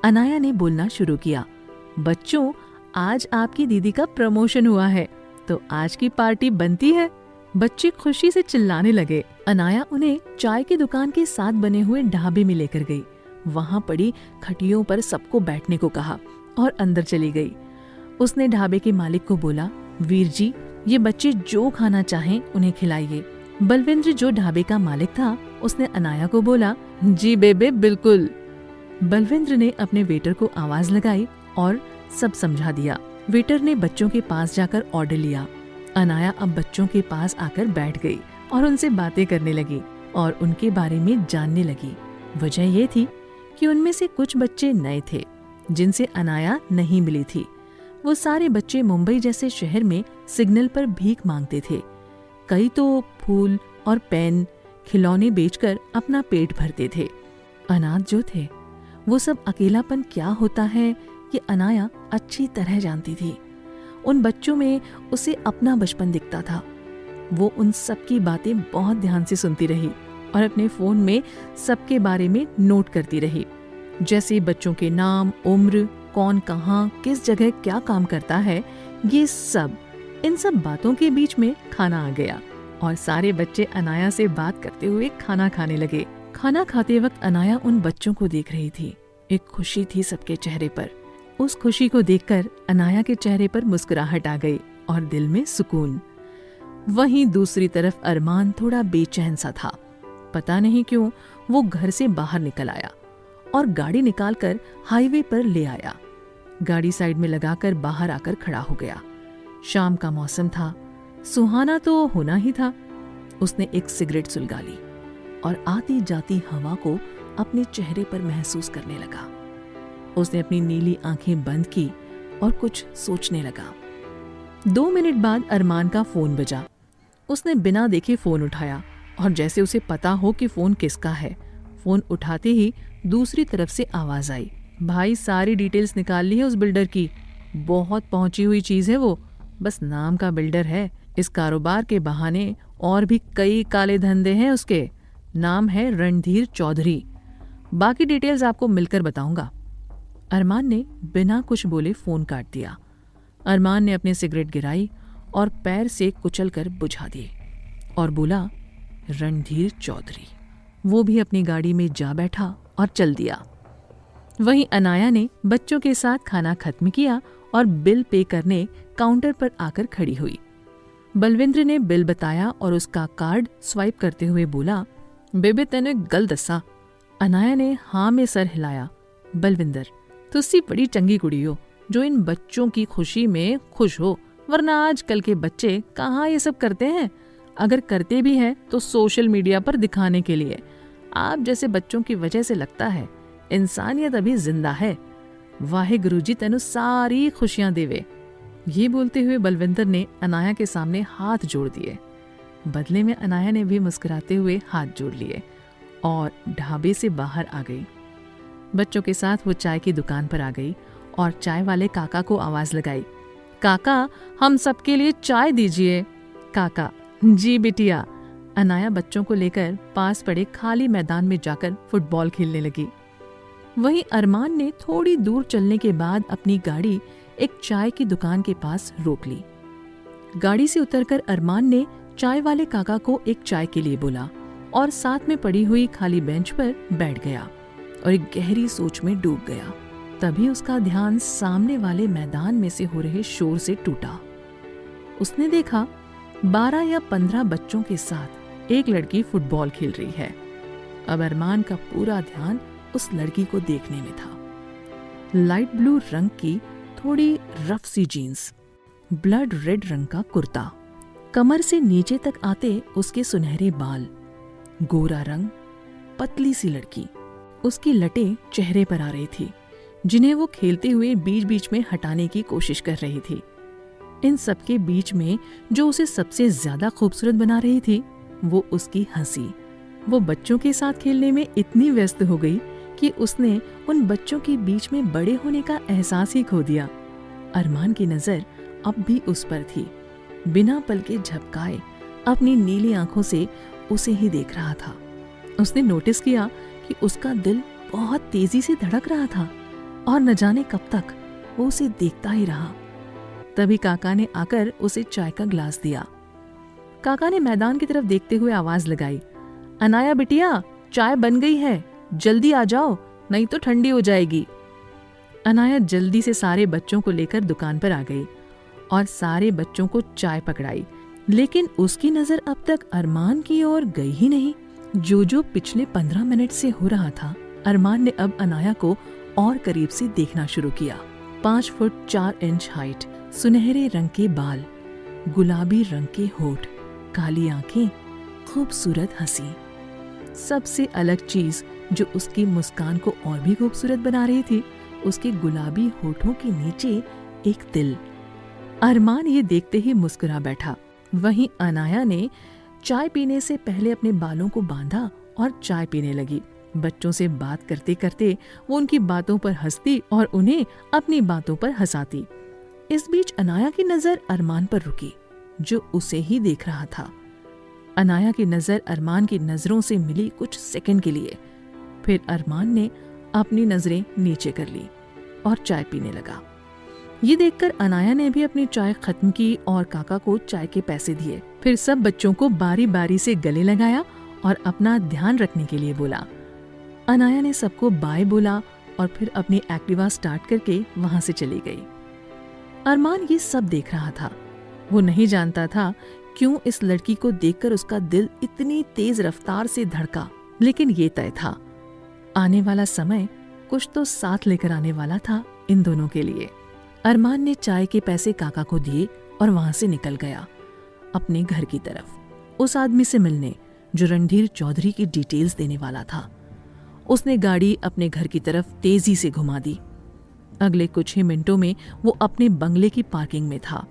अनाया ने बोलना शुरू किया, बच्चों, आज आपकी दीदी का प्रमोशन हुआ है, तो आज की पार्टी बनती है। बच्चे खुशी से चिल्लाने लगे। अनाया उन्हें चाय की दुकान के साथ बने हुए ढाबे में लेकर गई। वहां पड़ी खटियों पर सबको बैठने को कहा और अंदर चली गई। उसने ढाबे के मालिक को बोला, वीर जी, ये बच्चे जो खाना चाहें उन्हें खिलाइए। बलविंद्र, जो ढाबे का मालिक था, उसने अनाया को बोला, जी बेबे, बिल्कुल। बलविंद्र ने अपने वेटर को आवाज लगाई और सब समझा दिया। वेटर ने बच्चों के पास जाकर ऑर्डर लिया। अनाया अब बच्चों के पास आकर बैठ गई और उनसे बातें करने लगी और उनके बारे में जानने लगी। वजह ये थी कि उनमें से कुछ बच्चे नए थे जिनसे अनाया नहीं मिली थी। वो सारे बच्चे मुंबई जैसे शहर में सिग्नल पर भीख मांगते थे। कई तो फूल और पेन, खिलौने बेचकर अपना पेट भरते थे। अनाथ जो थे, वो सब अकेलापन क्या होता है ये अनाया अच्छी तरह जानती थी। उन बच्चों में उसे अपना बचपन दिखता था। वो उन सब की बातें बहुत ध्यान से सुनती रही और अपने फोन में सबके बारे में नोट करती रही, जैसे बच्चों के नाम, उम्र, कौन कहाँ किस जगह क्या काम करता है। ये सब, इन सब बातों के बीच में खाना आ गया और सारे बच्चे अनाया से बात करते हुए खाना खाने लगे। खाना खाते वक्त अनाया उन बच्चों को देख रही थी। एक खुशी थी सबके चेहरे पर। उस खुशी को देखकर अनाया के चेहरे पर मुस्कुराहट आ गई और दिल में सुकून। वहीं दूसरी तरफ अरमान थोड़ा बेचैन सा था। पता नहीं क्यों वो घर से बाहर निकल आया और गाड़ी निकालकर हाईवे पर ले आया। गाड़ी साइड में लगाकर बाहर आकर खड़ा हो गया। शाम का मौसम था, सुहाना तो होना ही था। उसने एक सिगरेट सुलगा ली और आती जाती हवा को अपने चेहरे पर महसूस करने लगा। उसने अपनी नीली आंखें बंद की और कुछ सोचने लगा। 2 मिनट बाद अरमान का फोन बजा। उसने बिना देखे फोन उठाया और जैसे उसे पता हो कि फोन किसका है, फोन उठाते ही दूसरी तरफ से आवाज आई, भाई सारी डिटेल्स निकाल ली है उस बिल्डर की, बहुत पहुंची हुई चीज है वो, बस नाम का बिल्डर है। इस कारोबार के बहाने और भी कई काले धंधे हैं उसके। नाम है रणधीर चौधरी। बाकी डिटेल्स आपको मिलकर बताऊंगा। अरमान ने बिना कुछ बोले फोन काट दिया। अरमान ने अपनी सिगरेट गिराई और पैर से कुचलकर बुझा दी और बोला, रणधीर चौधरी। वो भी अपनी गाड़ी में जा बैठा और चल दिया। वहीं अनाया ने बच्चों के साथ खाना खत्म किया और बिल पे करने काउंटर पर आकर खड़ी हुई। बलविंद्र ने बिल बताया और उसका कार्ड स्वाइप करते हुए बोला, बेबे तेने गल दसा। अनाया ने हाँ में सर हिलाया। बलविंदर, तुसी बड़ी चंगी कुड़ी हो जो इन बच्चों की खुशी में खुश हो, वरना आजकल के बच्चे कहाँ ये सब करते हैं। अगर करते भी हैं तो सोशल मीडिया पर दिखाने के लिए। आप जैसे बच्चों की वजह से लगता है इंसानियत अभी जिंदा है। वाहेगुरु जी तेनु सारी खुशियां देवे। ये बोलते हुए बलविंदर ने अनाया के सामने हाथ जोड़ दिए। बदले में अनाया ने भी मुस्कुराते हुए हाथ जोड़ लिए और ढाबे से बाहर आ गई। बच्चों के साथ वो चाय की दुकान पर आ गई और चाय वाले काका को आवाज लगाई, काका हम सबके लिए चाय दीजिए। काका, जी बिटिया। अनाया बच्चों को लेकर पास पड़े खाली मैदान में जाकर फुटबॉल खेलने लगी। वहीं अरमान ने थोड़ी दूर चलने के बाद अपनी गाड़ी एक चाय की दुकान के पास रोक ली। गाड़ी से उतरकर अरमान ने चाय वाले काका को एक चाय के लिए बोला और साथ में पड़ी हुई खाली बेंच पर बैठ गया और एक गहरी सोच में डूब गया। तभी उसका ध्यान सामने वाले मैदान में से हो रहे शोर से टूटा। उसने देखा 12 या 15 बच्चों के साथ एक लड़की फुटबॉल खेल रही है। अब अरमान का पूरा ध्यान उस लड़की को देखने में था। लाइट ब्लू रंग की थोड़ी रफ सी जीन्स, ब्लड रेड रंग का कुर्ता, कमर से नीचे तक आते उसके सुनहरे बाल, गोरा रंग, पतली सी लड़की। उसकी लटें चेहरे पर आ रही थी जिन्हें वो खेलते हुए बीच बीच में हटाने की कोशिश कर रही थी। इन सबके बीच में जो उसे सबसे ज्यादा खूबसूरत बना रही थी वो उसकी हंसी। वो बच्चों के साथ खेलने में इतनी व्यस्त हो गई कि उसने उन बच्चों के बीच में बड़े होने का एहसास ही खो दिया। अरमान की नजर अब भी उस पर थी। बिना पलके झपकाए अपनी नीली आंखों से उसे ही देख रहा था। उसने नोटिस किया कि उसका दिल बहुत तेजी से धड़क रहा था। और न जाने कब तक वो उसे देखता ही रहा। तभी काका ने आकर उसे चाय का ग्लास दिया। काका ने मैदान की तरफ देखते हुए आवाज लगाई, अनाया बिटिया, चाय बन गई है, जल्दी आ जाओ, नहीं तो ठंडी हो जाएगी। अनाया जल्दी से सारे बच्चों को लेकर दुकान पर आ गई और सारे बच्चों को चाय पकड़ाई, लेकिन उसकी नजर अब तक अरमान की ओर गई ही नहीं। जो पिछले 15 मिनट से हो रहा था, अरमान ने अब अनाया को और करीब से देखना शुरू किया। 5 फुट 4 इंच हाइट, सुनहरे रंग के बाल, गुलाबी रंग के होठ, काली आंखें, खूबसूरत हंसी। सबसे अलग चीज जो उसकी मुस्कान को और भी खूबसूरत बना रही थी, उसके गुलाबी होठों के नीचे एक तिल। अरमान ये देखते ही मुस्कुरा बैठा। वहीं अनाया ने चाय पीने से पहले अपने बालों को बांधा और चाय पीने लगी। बच्चों से बात करते करते वो उनकी बातों पर हंसती और उन्हें अपनी बातों पर हंसाती। इस बीच अनाया की नजर अरमान पर रुकी, जो उसे ही देख रहा था। अनाया की नजर अरमान की नजरों से मिली कुछ सेकंड के लिए, फिर अरमान ने अपनी नजरें नीचे कर ली और चाय पीने लगा। ये देखकर अनाया ने भी अपनी चाय खत्म की और काका को चाय के पैसे दिए। फिर सब बच्चों को बारी बारी से गले लगाया और अपना ध्यान रखने के लिए बोला। अनाया ने सबको बाय बोला और फिर अपनी एक्टिवा स्टार्ट करके वहां से चली गई। अरमान ये सब देख रहा था। वो नहीं जानता था क्यों इस लड़की को देखकर उसका दिल इतनी तेज रफ्तार से धड़का, लेकिन ये तय था, आने वाला समय कुछ तो साथ लेकर आने वाला था इन दोनों के लिए। अरमान ने चाय के पैसे काका को दिए और वहां से निकल गया अपने घर की तरफ, उस आदमी से मिलने जो रणधीर चौधरी की डिटेल्स देने वाला था। उसने गाड़ी अपने घर की तरफ तेजी से घुमा दी। अगले कुछ ही मिनटों में वो अपने बंगले की पार्किंग में था।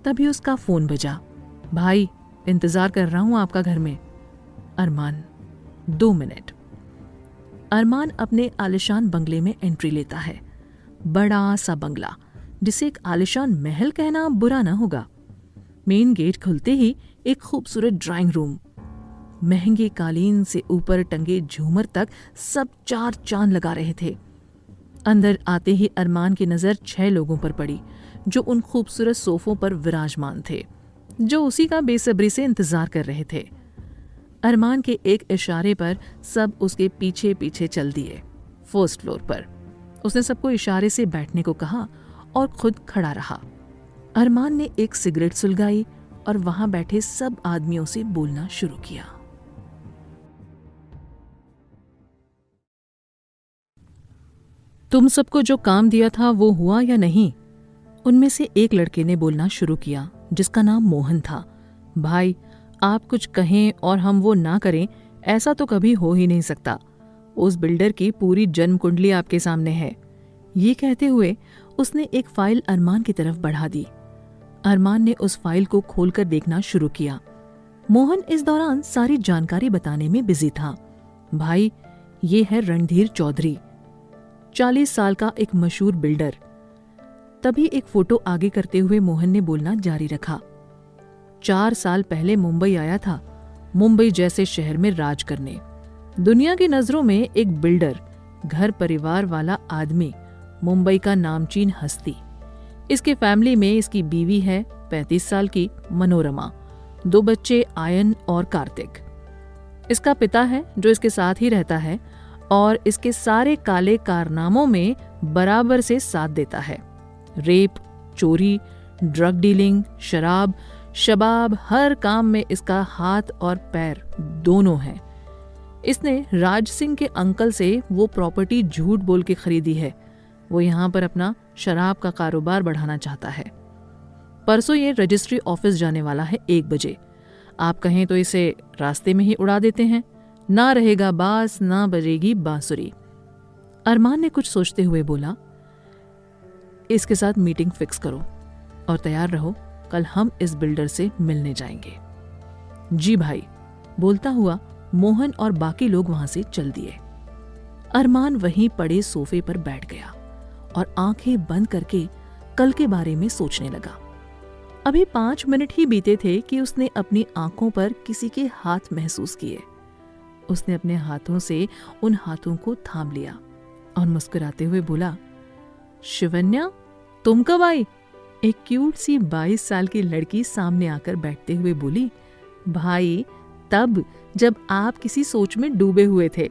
तभी उसका फोन बजा। भाई, इंतजार कर रहा हूं आपका घर में। अरमान, 2 मिनट। अरमान अपने आलिशान बंगले में एंट्री लेता है। बड़ा सा बंगला, जिसे एक आलिशान महल कहना बुरा न होगा। मेन गेट खुलते ही एक खूबसूरत ड्राइंग रूम, महंगे कालीन से ऊपर टंगे झूमर तक सब 4 चांद लगा रहे थे। अंदर आते ही अरमान की नजर 6 लोगों पर पड़ी, जो उन खूबसूरत सोफों पर विराजमान थे, जो उसी का बेसब्री से इंतजार कर रहे थे। अरमान के एक इशारे पर सब उसके पीछे पीछे चल दिए। 1st फ्लोर पर उसने सबको इशारे से बैठने को कहा और खुद खड़ा रहा। अरमान ने एक सिगरेट सुलगाई और वहां बैठे सब आदमियों से बोलना शुरू किया। तुम सबको जो काम दिया था वो हुआ या नहीं? उनमें से एक लड़के ने बोलना शुरू किया, जिसका नाम मोहन था। भाई, आप कुछ कहें और हम वो ना करें, ऐसा तो कभी हो ही नहीं सकता। उस बिल्डर की पूरी जन्म कुंडली आपके सामने है। ये कहते हुए उसने एक फाइल अरमान की तरफ बढ़ा दी। अरमान ने उस फाइल को खोलकर देखना शुरू किया। मोहन इस दौरान सारी जानकारी बताने में बिजी था। भाई, ये है रणधीर चौधरी, 40 साल का एक मशहूर बिल्डर। तभी एक फोटो आगे करते हुए मोहन ने बोलना जारी रखा। 4 साल पहले मुंबई आया था, मुंबई जैसे शहर में राज करने। दुनिया की नजरों में एक बिल्डर, घर परिवार वाला आदमी, मुंबई का नामचीन हस्ती। इसके फैमिली में इसकी बीवी है 35 साल की मनोरमा, 2 बच्चे आयन और कार्तिक। इसका पिता है जो इसके साथ ही रहता है और इसके सारे काले कारनामों में बराबर से साथ देता है। रेप, चोरी, ड्रग डीलिंग, शराब, शबाब, हर काम में इसका हाथ और पैर दोनों हैं। इसने राज सिंह के अंकल से वो प्रॉपर्टी झूठ बोल के खरीदी है। वो यहाँ पर अपना शराब का कारोबार बढ़ाना चाहता है। परसों ये रजिस्ट्री ऑफिस जाने वाला है 1 बजे। आप कहें तो इसे रास्ते में ही उड़ा देते हैं। ना रहेगा बास, ना बजेगी बांसुरी। अरमान ने कुछ सोचते हुए बोला, इसके साथ मीटिंग फिक्स करो और तैयार रहो, कल हम इस बिल्डर से मिलने जाएंगे। जी भाई, बोलता हुआ मोहन और बाकी लोग वहां से चल दिए। अरमान वहीं पड़े सोफे पर बैठ गया और आंखें बंद करके कल के बारे में सोचने लगा। अभी 5 मिनट ही बीते थे कि उसने अपनी आंखों पर किसी के हाथ महसूस किए। उसने अपने हाथों से उन हाथों को थाम लिया और मुस्कुराते हुए बोला, शिवन्या, तुम कब आई? एक क्यूट सी 22 साल की लड़की सामने आकर बैठते हुए बोली। भाई, तब जब आप किसी सोच में डूबे हुए थे।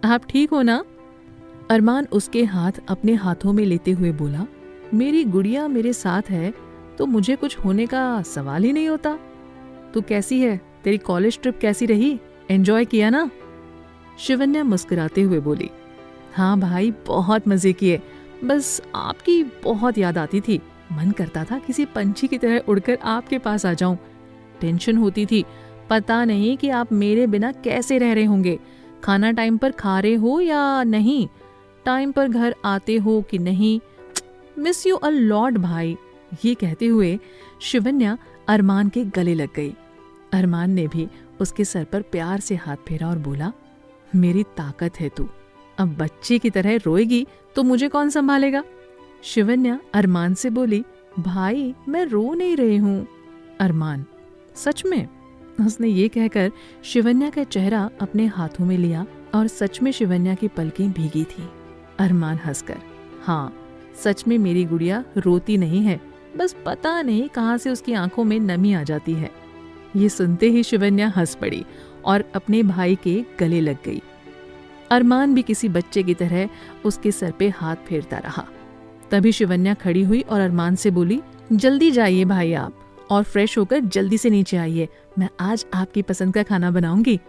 आप ठीक हो ना? अरमान उसके हाथ अपने हाथों में लेते हुए बोला, मेरी गुड़िया मेरे साथ है तो मुझे कुछ होने का सवाल ही नहीं होता। तू कैसी है? तेरी कॉलेज ट्रिप कैसी रही? एंजॉय किया ना? शिवन्या मुस्कुराते हुए बोली, हाँ भाई, बहुत मजे किए। बस आपकी बहुत याद आती थी। मन करता था किसी पंछी की तरह उड़कर आपके पास आ जाऊं। टेंशन होती थी, पता नहीं कि आप मेरे बिना कैसे रह रहे होंगे। खाना टाइम पर खा रहे हो या नहीं, टाइम पर घर आते हो कि नहीं। मिस यू अ लॉट भाई। ये कहते हुए शिवन्या अरमान के गले लग गई। अरमान ने भी उसके सर पर प्यार से हाथ फेरा और बोला, मेरी ताकत है तू। अब बच्चे की तरह रोएगी तो मुझे कौन संभालेगा? शिवन्या अरमान से बोली, भाई मैं रो नहीं रही हूँ। अरमान, सच में? उसने ये कहकर शिवन्या का चेहरा अपने हाथों में लिया और सच में शिवन्या की पलकें भीगी थी। अरमान हंसकर, हाँ, सच में मेरी गुड़िया रोती नहीं है, बस पता नहीं कहाँ से उसकी आंखों में नमी आ जाती है। ये सुनते ही शिवन्या हंस पड़ी और अपने भाई के गले लग गई। अरमान भी किसी बच्चे की तरह उसके सर पे हाथ फेरता रहा। तभी शिवन्या खड़ी हुई और अरमान से बोली, जल्दी जाइए भाई आप, और फ्रेश होकर जल्दी से नीचे आइए। मैं आज आपकी पसंद का खाना बनाऊंगी।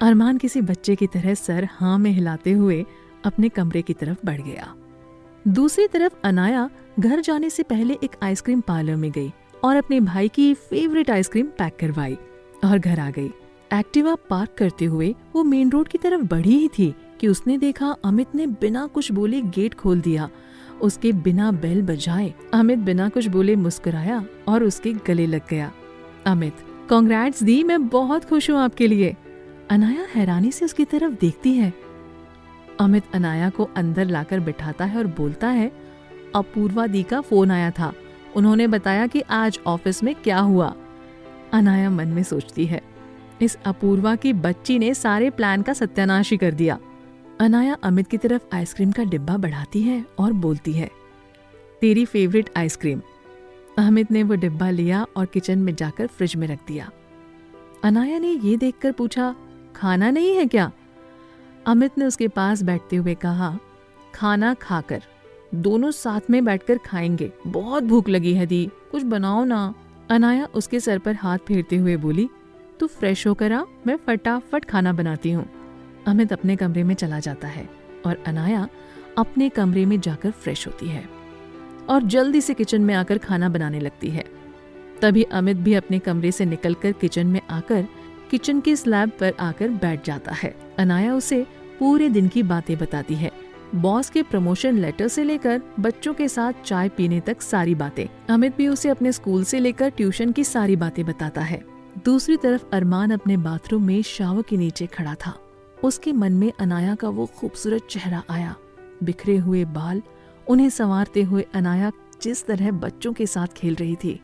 अरमान किसी बच्चे की तरह सर हाँ में हिलाते हुए अपने कमरे की तरफ बढ़ गया। दूसरी तरफ अनाया घर जाने से पहले एक आइसक्रीम पार्लर में गई और अपने भाई की फेवरेट आइसक्रीम पैक करवाई और घर आ गई। एक्टिवा पार्क करते हुए वो मेन रोड की तरफ बढ़ी ही थी कि उसने देखा अमित ने बिना कुछ बोले गेट खोल दिया। उसके बिना बेल बजाए अमित बिना कुछ बोले मुस्कुराया और उसके गले लग गया। अमित, कांग्रेट्स दी, मैं बहुत खुश हूँ आपके लिए। अनाया हैरानी से उसकी तरफ देखती है। अमित अनाया को अंदर लाकर बिठाता है और बोलता है, अपूर्वा दी का फोन आया था। उन्होंने बताया कि आज ऑफिस में क्या हुआ। अनाया मन में सोचती है, इस अपूर्वा की बच्ची ने सारे प्लान का सत्यानाश ही कर दिया। अनाया अमित की तरफ आइसक्रीम का डिब्बा बढ़ाती है और बोलती है, तेरी फेवरेट आइसक्रीम। अमित ने वो डिब्बा लिया और किचन में जाकर फ्रिज में रख दिया। अनाया ने ये देखकर पूछा, खाना नहीं है क्या? अमित ने उसके पास बैठते हुए कहा, खाना खाकर, दोनों साथ में बैठकर खाएंगे। बहुत भूख लगी है दी, कुछ बनाओ ना। अनाया उसके सर पर हाथ फेरते हुए बोली, तू फ्रेश होकर आ, मैं फटाफट खाना बनाती हूँ। अमित अपने कमरे में चला जाता है और अनाया अपने कमरे में जाकर फ्रेश होती है और जल्दी से किचन में आकर खाना बनाने लगती है। तभी अमित भी अपने कमरे से निकलकर किचन में आकर किचन के स्लैब पर आकर बैठ जाता है। अनाया उसे पूरे दिन की बातें बताती है, बॉस के प्रमोशन लेटर से लेकर बच्चों के साथ चाय पीने तक सारी बातें। अमित भी उसे अपने स्कूल से लेकर ट्यूशन की सारी बातें बताता है। दूसरी तरफ अरमान अपने बाथरूम में शावर के नीचे खड़ा था। उसके मन में अनाया का वो खूबसूरत चेहरा आया, बिखरे हुए बाल, उन्हें संवारते हुए अनाया जिस तरह बच्चों के साथ खेल रही थी,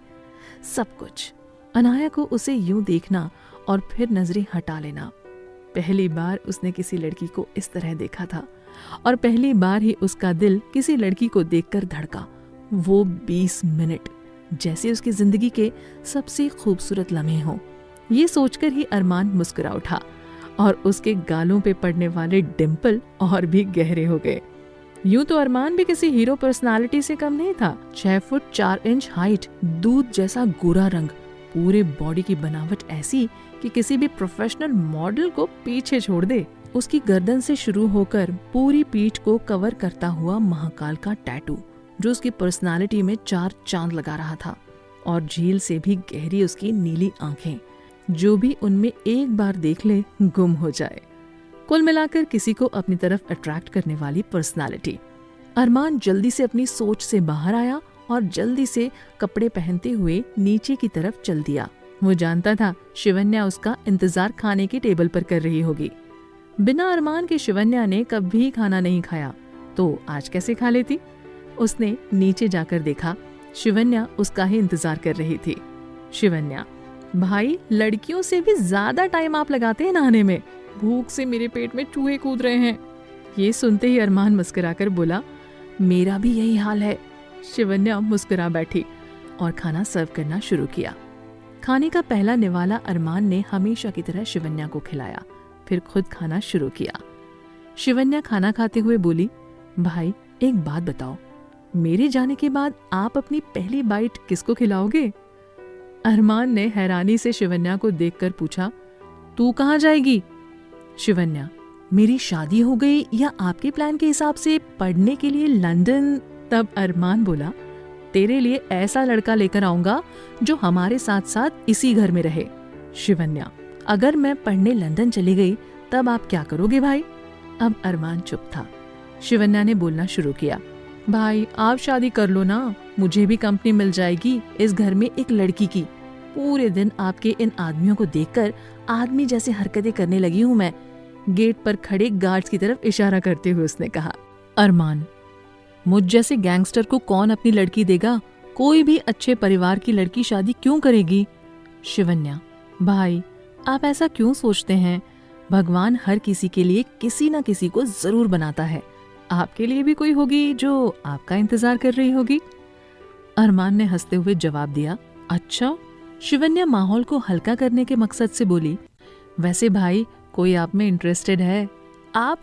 सब कुछ। अनाया को उसे यूं देखना और फिर नजरें हटा लेना। पहली बार उसने किसी लड़की को इस तरह देखा था और पहली बार ही उसका दिल किसी लड़की को देखकर धड़का। वो 20 मिनट जैसे उसकी जिंदगी के सबसे खूबसूरत लम्हे हों। ये सोचकर ही अरमान मुस्कुरा उठा और उसके गालों पे पड़ने वाले डिम्पल और भी गहरे हो गए। यूं तो अरमान भी किसी हीरो पर्सनालिटी से कम नहीं था। 6 फुट 4 इंच हाइट, दूध जैसा गोरा रंग, पूरे बॉडी की बनावट ऐसी कि किसी भी प्रोफेशनल मॉडल को पीछे छोड़ दे। उसकी गर्दन से शुरू होकर पूरी पीठ को कवर करता हुआ महाकाल का टैटू, जो उसकी पर्सनालिटी में 4 चांद लगा रहा था, और झील से भी गहरी उसकी नीली आंखें, जो भी उनमें एक बार देख ले गुम हो जाए। कुल मिलाकर किसी को अपनी तरफ अट्रैक्ट करने वाली पर्सनालिटी। अरमान जल्दी से अपनी सोच से बाहर आया और जल्दी से कपड़े पहनते हुए नीचे की तरफ चल दिया। वो जानता था शिवन्या उसका इंतजार खाने की टेबल पर कर रही होगी। बिना अरमान के शिवन्या ने कभी खाना नहीं खाया, तो आज कैसे खा लेती? उसने नीचे जाकर देखा, शिवन्या उसका ही इंतजार कर रही थी। शिवन्या, भाई लड़कियों से भी ज्यादा टाइम आप लगाते हैं नहाने में, भूख से मेरे पेट में चूहे कूद रहे हैं। ये सुनते ही अरमान मुस्कुराकर बोला, मेरा भी यही हाल है। शिवन्या मुस्कुरा बैठी और खाना सर्व करना शुरू किया। खाने का पहला निवाला अरमान ने हमेशा की तरह शिवन्या को खिलाया, फिर खुद खाना शुरू किया। शिवन्या खाना खाते हुए बोली, भाई एक बात बताओ, मेरे जाने के बाद आप अपनी पहली बाइट किसको खिलाओगे? अरमान ने हैरानी से शिवन्या को देखकर पूछा, तू कहाँ जाएगी? शिवन्या, मेरी शादी हो गई या आपके प्लान के हिसाब से पढ़ने के लिए लंदन? तब अरमान बोला, तेरे लिए ऐसा लड़का लेकर आऊंगा जो हमारे साथ साथ इसी घर में रहे। शिवन्या, अगर मैं पढ़ने लंदन चली गई तब आप क्या करोगे भाई? अब अरमान चुप था। शिवन्या ने बोलना शुरू किया, भाई आप शादी कर लो ना, मुझे भी कंपनी मिल जाएगी इस घर में एक लड़की की। पूरे दिन आपके इन आदमियों को देखकर आदमी जैसे हरकतें करने लगी हूँ मैं। गेट पर खड़े गार्ड्स की तरफ इशारा करते हुए उसने कहा। अरमान, मुझ जैसे गैंगस्टर को कौन अपनी लड़की देगा? कोई भी अच्छे परिवार की लड़की शादी क्यों करेगी? शिवन्या, भाई आप ऐसा क्यों सोचते हैं? भगवान हर किसी के लिए किसी न किसी को जरूर बनाता है। आपके लिए भी कोई होगी जो आपका इंतजार कर रही होगी। अरमान ने हंसते हुए जवाब दिया, अच्छा। शिवन्या माहौल को हल्का करने के मकसद से बोली, वैसे भाई कोई आप में इंटरेस्टेड है? आप